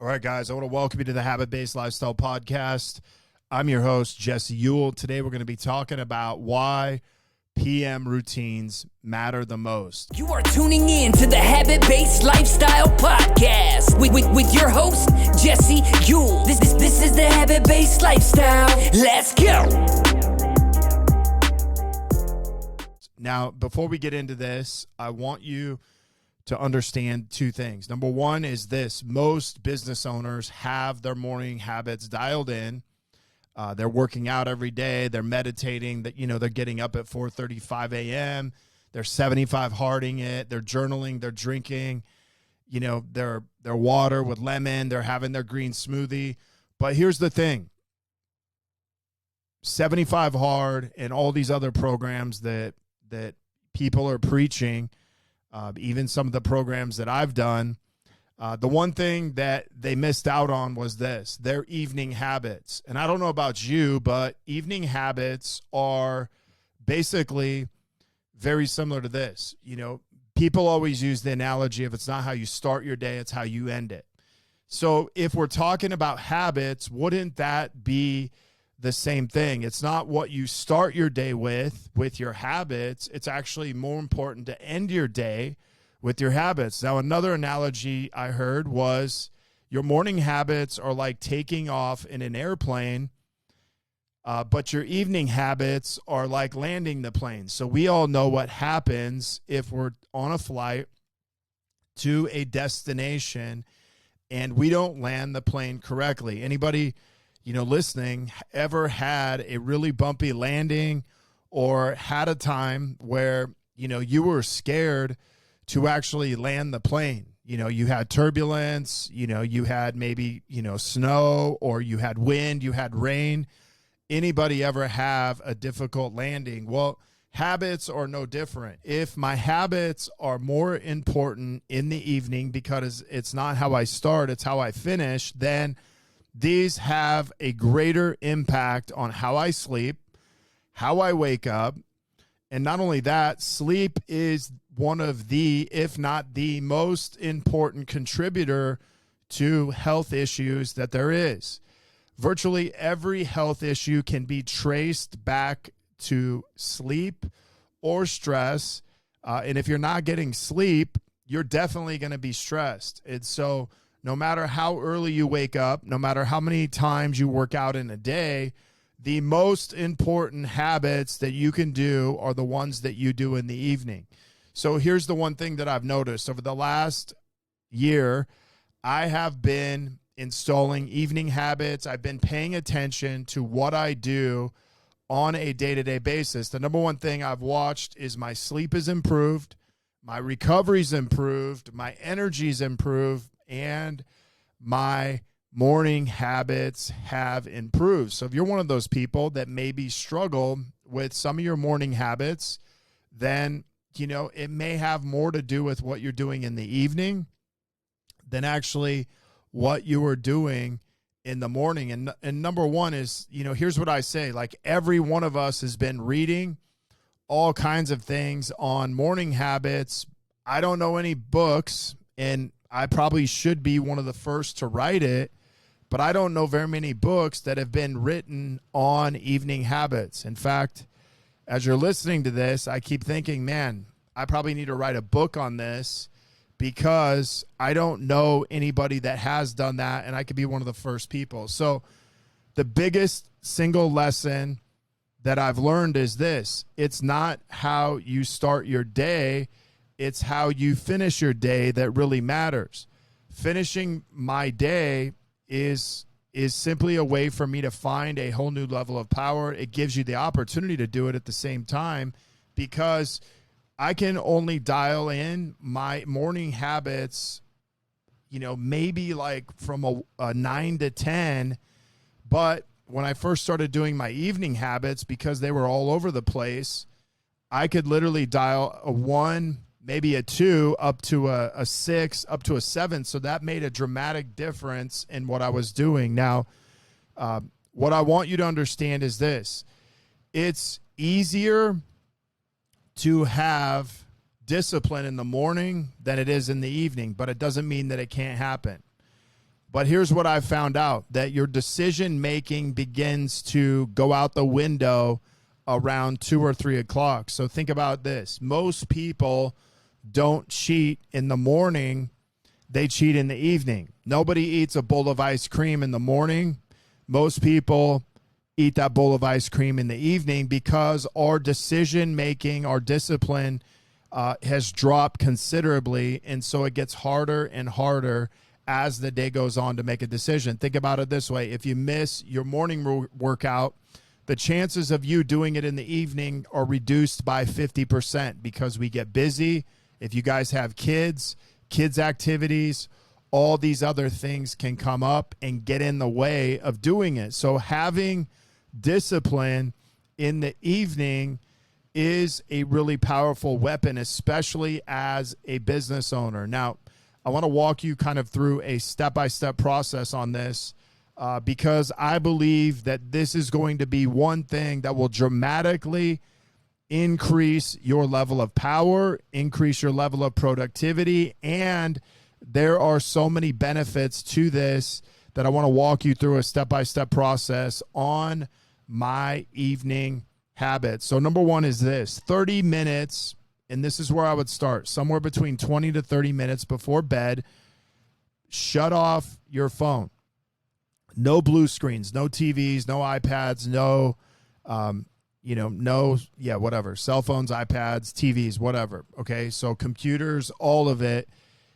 All right, guys, I want to welcome you to the Habit-Based Lifestyle Podcast. I'm your host, Jesse Ewell. Today, we're going to be talking about why PM routines matter the most. You are tuning in to the Habit-Based Lifestyle Podcast with your host, Jesse Ewell. This is the Habit-Based Lifestyle. Let's go. Now, before we get into this, I want you to understand two things. Number one is this: most business owners have their morning habits dialed in. They're working out every day. They're meditating. They're getting up at 4:35 a.m. They're 75 harding it. They're journaling. They're drinking, their water with lemon. They're having their green smoothie. But here's the thing: 75 hard and all these other programs that people are preaching. Even some of the programs that I've done, the one thing that they missed out on was their evening habits. And I don't know about you, but evening habits are basically very similar to this. People always use the analogy of it's not how you start your day, it's how you end it. So if we're talking about habits, wouldn't that be the same thing? It's not what you start your day with your habits. It's actually more important to end your day with your habits. Now, another analogy I heard was your morning habits are like taking off in an airplane, but your evening habits are like landing the plane. So we all know what happens if we're on a flight to a destination and we don't land the plane correctly. Anybody listening, ever had a really bumpy landing or had a time where, you were scared to actually land the plane? You had turbulence, you had maybe, snow, or you had wind, you had rain. Anybody ever have a difficult landing? Well, habits are no different. If my habits are more important in the evening because it's not how I start, it's how I finish, then these have a greater impact on how I sleep, how I wake up. And not only that, sleep is one of the, if not the most important contributor to health issues that there is. Virtually every health issue can be traced back to sleep or stress. And if you're not getting sleep, you're definitely going to be stressed. And so no matter how early you wake up, no matter how many times you work out in a day, the most important habits that you can do are the ones that you do in the evening. So here's the one thing that I've noticed over the last year. I have been installing evening habits. I've been paying attention to what I do on a day-to-day basis. The number one thing I've watched is my sleep is improved, my recovery's improved, my energy's improved, and my morning habits have improved. So if you're one of those people that maybe struggle with some of your morning habits, then, it may have more to do with what you're doing in the evening than actually what you are doing in the morning. And number one is, here's what I say, like every one of us has been reading all kinds of things on morning habits. I don't know any books, and I probably should be one of the first to write it, but I don't know very many books that have been written on evening habits. In fact, as you're listening to this, I keep thinking, man, I probably need to write a book on this because I don't know anybody that has done that, and I could be one of the first people. So the biggest single lesson that I've learned is this: it's not how you start your day, it's how you finish your day that really matters. Finishing my day is simply a way for me to find a whole new level of power. It gives you the opportunity to do it at the same time because I can only dial in my morning habits, maybe like from a 9 to 10. But when I first started doing my evening habits, because they were all over the place, I could literally dial a 1, maybe a 2, up to a 6, up to a 7. So that made a dramatic difference in what I was doing. Now, what I want you to understand is this: it's easier to have discipline in the morning than it is in the evening, but it doesn't mean that it can't happen. But here's what I've found out, that your decision making begins to go out the window around 2 or 3 o'clock. So think about this. Most people don't cheat in the morning. They cheat in the evening. Nobody eats a bowl of ice cream in the morning. Most people eat that bowl of ice cream in the evening because our decision making, our discipline has dropped considerably. And so it gets harder and harder as the day goes on to make a decision. Think about it this way. If you miss your morning workout, the chances of you doing it in the evening are reduced by 50% because we get busy. If you guys have kids activities, all these other things can come up and get in the way of doing it. So having discipline in the evening is a really powerful weapon, especially as a business owner. Now, I want to walk you kind of through a step-by-step process on this because I believe that this is going to be one thing that will dramatically increase your level of power, increase your level of productivity, and there are so many benefits to this that I want to walk you through a step-by-step process on my evening habits. So number one is this, 30 minutes. And this is where I would start, somewhere between 20 to 30 minutes before bed. Shut off your phone. No blue screens, no TVs, no iPads, whatever. Cell phones, iPads, TVs, whatever. Okay, so computers, all of it.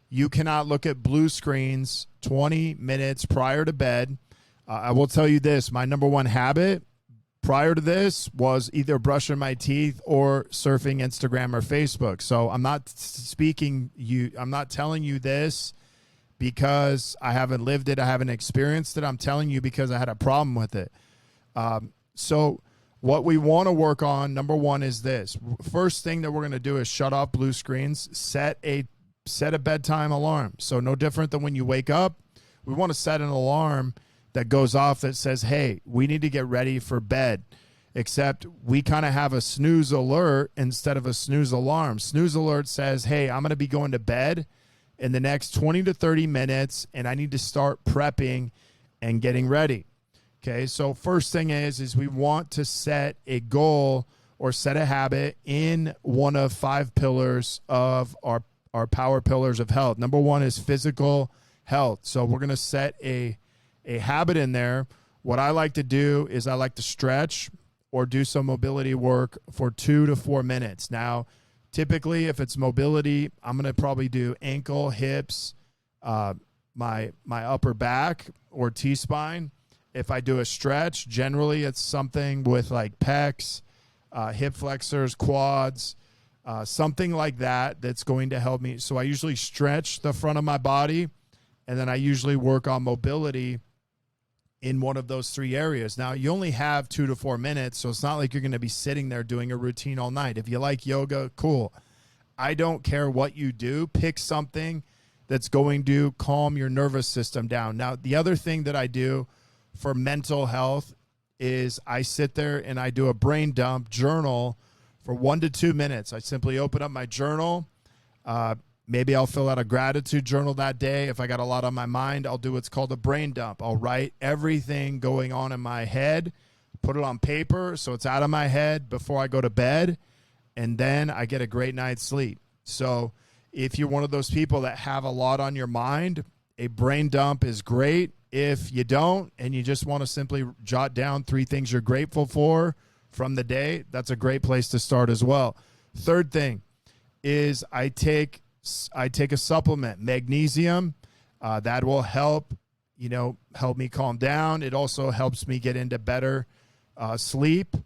You cannot look at blue screens 20 minutes prior to bed. I will tell you this, my number one habit prior to this was either brushing my teeth or surfing Instagram or Facebook. So I'm not telling you this because I haven't lived it. I haven't experienced it. I'm telling you because I had a problem with it. So what we want to work on, number one, is this. First thing that we're going to do is shut off blue screens, set a bedtime alarm. So no different than when you wake up, we want to set an alarm that goes off that says, hey, we need to get ready for bed, except we kind of have a snooze alert instead of a snooze alarm. Snooze alert says, hey, I'm going to be going to bed in the next 20 to 30 minutes, and I need to start prepping and getting ready. Okay, so first thing is we want to set a goal or set a habit in one of 5 pillars of our power pillars of health. Number one is physical health. So we're going to set a habit in there. What I like to do is I like to stretch or do some mobility work for 2 to 4 minutes. Now, typically, if it's mobility, I'm going to probably do ankle, hips, my upper back or T-spine. If I do a stretch, generally it's something with like pecs, hip flexors, quads, something like that that's going to help me. So I usually stretch the front of my body, and then I usually work on mobility in one of those 3 areas. Now, you only have 2 to 4 minutes, so it's not like you're going to be sitting there doing a routine all night. If you like yoga, cool. I don't care what you do. Pick something that's going to calm your nervous system down. Now, the other thing that I do for mental health is I sit there and I do a brain dump journal for 1 to 2 minutes. I simply open up my journal. Maybe I'll fill out a gratitude journal that day. If I got a lot on my mind, I'll do what's called a brain dump. I'll write everything going on in my head, put it on paper so it's out of my head before I go to bed, and then I get a great night's sleep. So if you're one of those people that have a lot on your mind, a brain dump is great. If you don't and you just want to simply jot down 3 things you're grateful for from the day, that's a great place to start as well. Third thing is I take a supplement, magnesium, that will help me calm down. It also helps me get into better sleep.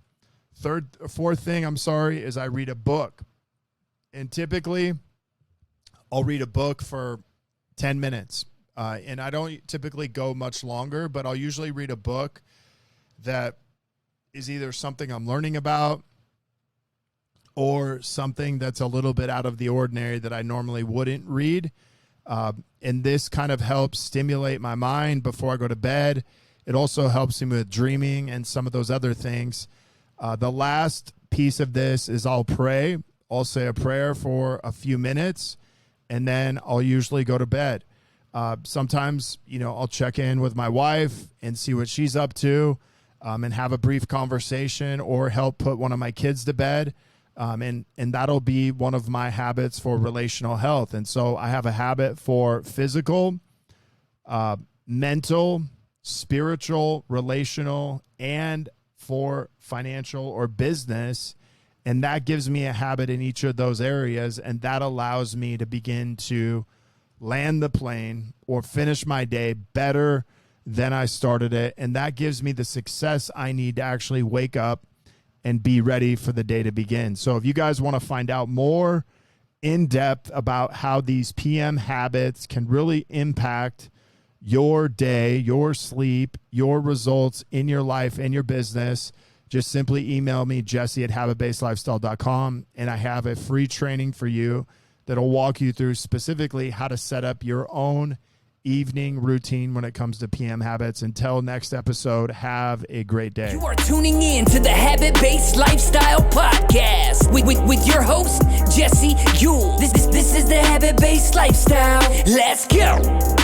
Fourth thing, is I read a book. And typically I'll read a book for 10 minutes. And I don't typically go much longer, but I'll usually read a book that is either something I'm learning about or something that's a little bit out of the ordinary that I normally wouldn't read. And this kind of helps stimulate my mind before I go to bed. It also helps me with dreaming and some of those other things. The last piece of this is I'll pray. I'll say a prayer for a few minutes, and then I'll usually go to bed. Sometimes, I'll check in with my wife and see what she's up to, and have a brief conversation or help put one of my kids to bed. And that'll be one of my habits for relational health. And so I have a habit for physical, mental, spiritual, relational, and for financial or business. And that gives me a habit in each of those areas. And that allows me to begin to land the plane or finish my day better than I started it. And that gives me the success I need to actually wake up and be ready for the day to begin. So if you guys want to find out more in depth about how these PM habits can really impact your day, your sleep, your results in your life and your business, just simply email me, Jesse@habitbasedlifestyle.com. And I have a free training for you that'll walk you through specifically how to set up your own evening routine when it comes to PM habits. Until next episode, have a great day. You are tuning in to the Habit-Based Lifestyle Podcast with your host, Jesse Ewell. This is the Habit-Based Lifestyle. Let's go.